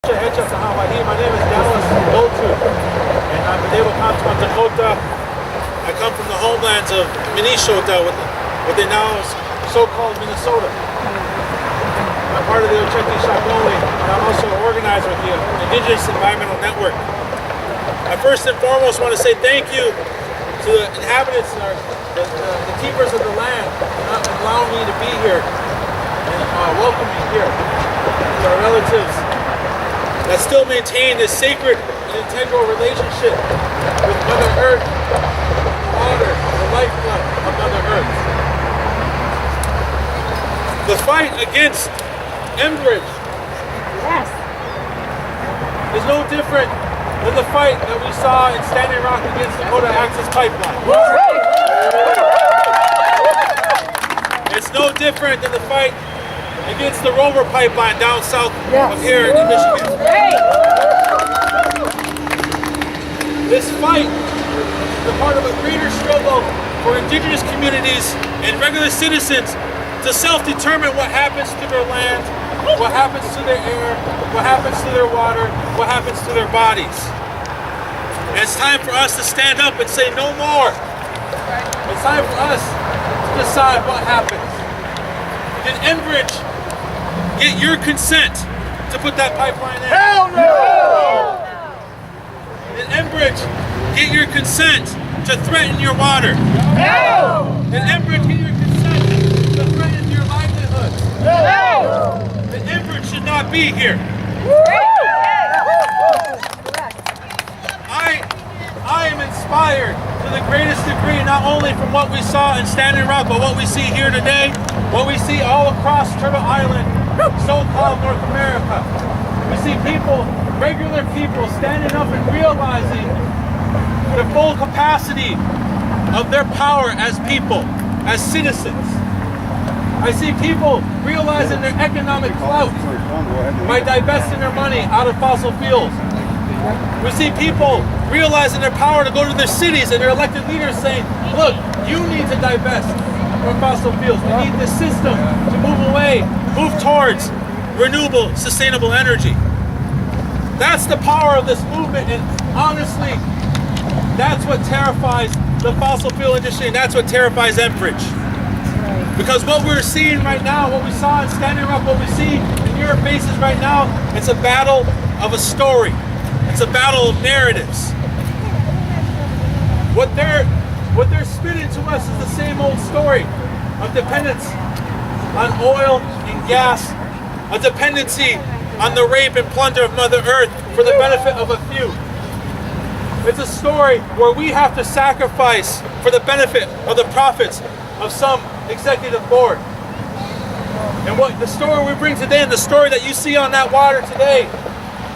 My name is Goldtooth, and I'm a native of Dakota. I come from the homelands of Minnesota, what they now is so-called Minnesota. I'm part of the Ocheki Shawnee, and I'm also an organizer with the Indigenous Environmental Network. I first and foremost want to say thank you to the inhabitants, the keepers of the land, for allowing me to be here and welcome me here. To our relatives that still maintain this sacred and integral relationship with Mother Earth, the water, the lifeblood of Mother Earth. The fight against Enbridge is no different than the fight that we saw in Standing Rock against Dakota Access Pipeline. It's no different than the fight against the Rover Pipeline down south of here in Michigan. This fight is a part of a greater struggle for Indigenous communities and regular citizens to self-determine what happens to their land, what happens to their air, what happens to their water, what happens to their bodies. And it's time for us to stand up and say no more. It's time for us to decide what happens. Did Enbridge get your consent to put that pipeline in? Hell no! Did Enbridge get your consent to threaten your water? No! Did Enbridge get your consent to threaten your livelihood? No! Then Enbridge should not be here. I am inspired to the greatest degree, not only from what we saw in Standing Rock, but what we see here today, what we see all across Turtle Island, so-called North America. We see people, regular people, standing up and realizing the full capacity of their power as people, as citizens. I see people realizing their economic clout by divesting their money out of fossil fuels. We see people realizing their power to go to their cities and their elected leaders saying, look, you need to divest from fossil fuels. We need this system to move towards renewable, sustainable energy. That's the power of this movement, and honestly, that's what terrifies the fossil fuel industry, and that's what terrifies Enbridge. Because what we're seeing right now, what we saw in Standing Rock, what we see in your faces right now, it's a battle of a story. It's a battle of narratives. What they're spitting to us is the same old story of dependence on oil and gas, a dependency on the rape and plunder of Mother Earth for the benefit of a few. It's a story where we have to sacrifice for the benefit of the profits of some executive board. And what the story we bring today, and the story that you see on that water today,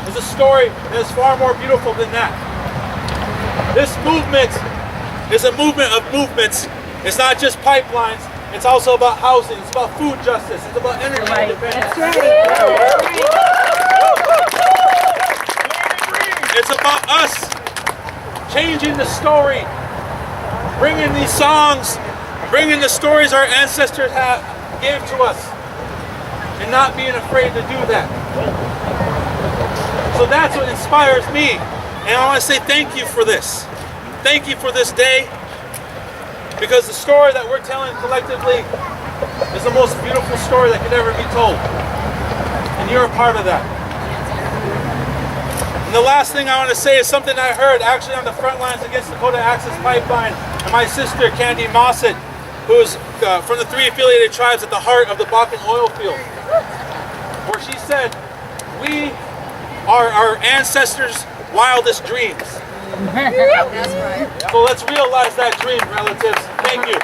is a story that is far more beautiful than that. This movement is a movement of movements. It's not just pipelines, it's also about housing, it's about food justice, it's about energy independence. It's about us changing the story, bringing these songs, bringing the stories our ancestors gave to us, and not being afraid to do that. So that's what inspires me, and I want to say thank you for this. Thank you for this day, because the story that we're telling collectively is the most beautiful story that could ever be told, and you're a part of that. And the last thing I want to say is something I heard actually on the front lines against Dakota Access Pipeline, and my sister Candy Mossett, who is from the 3 affiliated tribes at the heart of the Bakken oil field, where she said, we are our ancestors' wildest dreams. That's right. So let's realize that dream, relatives. Thank you.